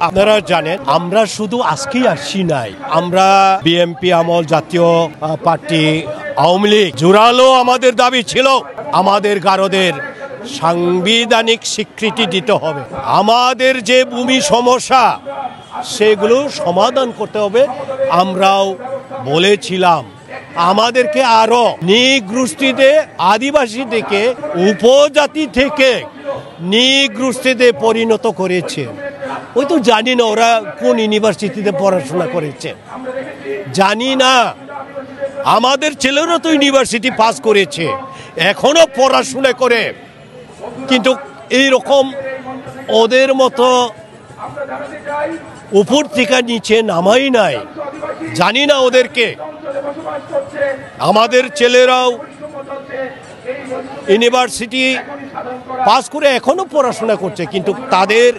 আপনারা জানেন আমরা শুধু আজকেই আসছি নাই, আমরা বিএনপি আমল, জাতীয় পার্টি, আওয়ামী লীগ জোরালো আমাদের দাবি ছিল আমাদের গারোদের সাংবিধানিক স্বীকৃতি দিতে হবে। আমাদের যে ভূমি সমস্যা সেগুলো সমাধান করতে হবে। আমরাও বলেছিলাম আমাদেরকে আরো নিগোষ্ঠীতে, আদিবাসী থেকে উপজাতি থেকে নিগোষ্ঠীতে পরিণত করেছে। ওই তো জানি না ওরা কোন ইউনিভার্সিটিতে পড়াশোনা করেছে, জানি না। আমাদের ছেলেরা তো ইউনিভার্সিটি পাস করেছে, এখনো পড়াশোনা করে, কিন্তু এইরকম ওদের মতো উপর থেকে নিচে নামাই নাই। জানি না ওদেরকে। আমাদের ছেলেরাও ইউনিভার্সিটি পাস করে এখনো পড়াশোনা করছে, কিন্তু তাদের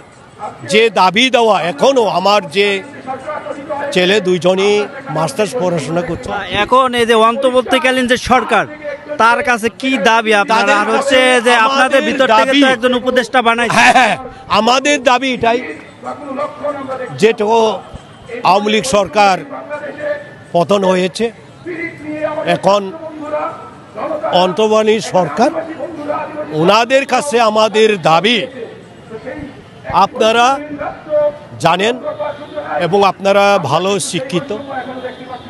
যে দাবি দেওয়া, এখনো আমার যে ছেলে দুইজনই মাস্টার্স পড়াশোনা করছে। এখন এই যে অন্তর্বর্তীকালীন যে সরকার, তার কাছে কি দাবি আপনারা? হচ্ছে যে আপনাদের ভিতর থেকে তো একজন উপদেষ্টা বানাইছে। হ্যাঁ, আমাদের দাবি এটাই, যেটা আওয়ামী লীগ সরকার পতন হয়েছে, এখন অন্তর্বর্তী সরকার, ওনাদের কাছে আমাদের দাবি, আপনারা জানেন এবং আপনারা ভালো শিক্ষিত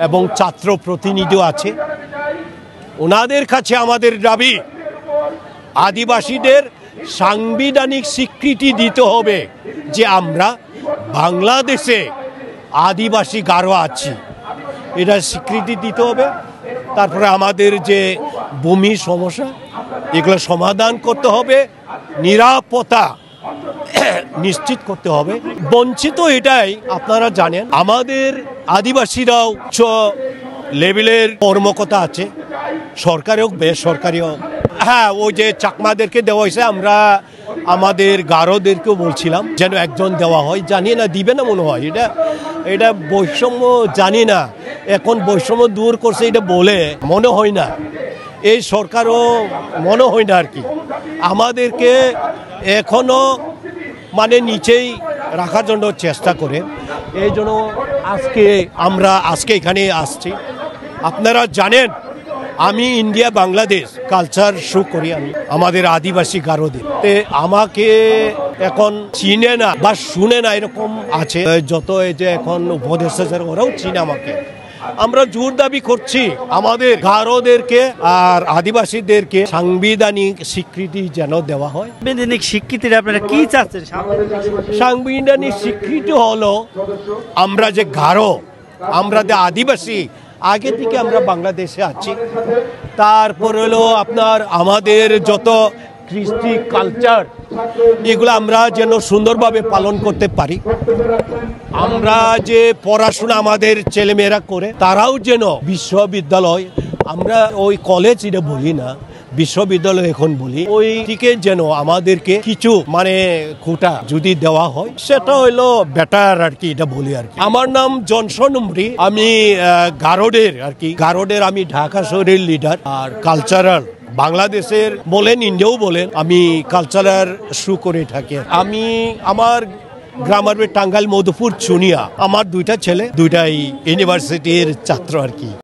এবং ছাত্র প্রতিনিধিও আছে, ওনাদের কাছে আমাদের দাবি আদিবাসীদের সাংবিধানিক স্বীকৃতি দিতে হবে যে আমরা বাংলাদেশে আদিবাসী গারো আছি, এটা স্বীকৃতি দিতে হবে। তারপরে আমাদের যে ভূমি সমস্যা এগুলো সমাধান করতে হবে, নিরাপত্তা নিশ্চিত করতে হবে। বঞ্চিত এটাই, আপনারা জানেন আমাদের আদিবাসীরাও উচ্চ লেভেলের কর্মকর্তা আছে, সরকারি হোক বেসরকারি হোক। হ্যাঁ, ওই যে চাকমাদেরকে দেওয়া হয়েছে, আমরা আমাদের গারোদেরকেও বলছিলাম যেন একজন দেওয়া হয়, জানি না দিবে না মনে হয়। এটা বৈষম্য, জানি না এখন বৈষম্য দূর করছে এটা বলে মনে হয় না, এই সরকারও মনে হয় না আর কি। আমাদেরকে এখনো মানে নিচেই রাখার জন্য চেষ্টা করে, এই জন্য আজকে এখানে আসছি। আপনারা জানেন আমি ইন্ডিয়া বাংলাদেশ কালচার শো করি, আমি আমাদের আদিবাসী গারোদের। আমাকে এখন চিনে না বা শুনে না এরকম আছে, যত এই যে এখন উপদেষ্টা ওরাও চিনে আমাকে। আমরা জোর দাবি করছি আমাদের গারোদেরকে আর আদিবাসীদেরকে সাংবিধানিক স্বীকৃতি যেন দেওয়া হয়। সাংবিধানিক স্বীকৃতির আপনারা কি চাচ্ছেন? সাংবিধানিক স্বীকৃতি হলো আমরা যে গারো, আমরা যে আদিবাসী, আগে থেকে আমরা বাংলাদেশে আছি। তারপর হলো আপনার আমাদের যত কৃষ্টি কালচার, এগুলো আমরা যেন সুন্দরভাবে পালন করতে পারি। আমরা যে পড়াশোনা আমাদের ছেলেমেয়েরা করে, তারাও যেন বিশ্ববিদ্যালয়, আমরা ওই কলেজ এটা বলি না, বিশ্ববিদ্যালয় এখন বলি, ওই দিকে যেন আমাদেরকে কিছু মানে কোটা যদি দেওয়া হয়, সেটা হইলো বেটার আর কি, এটা বলি আর কি। আমার নাম জনসন উমরি, আমি গারোডের আর কি, গারোডের আমি ঢাকা শহরের লিডার আর কালচারাল, বাংলাদেশের বলেন ইন্ডিয়াও বলেন, আমি কালচারাল শো করে থাকি। আমি আমার গ্রামের টাঙ্গাইল, মধুপুর, চুনিয়া। আমার দুইটা ছেলে, দুইটাই ইউনিভার্সিটির ছাত্র আর কি।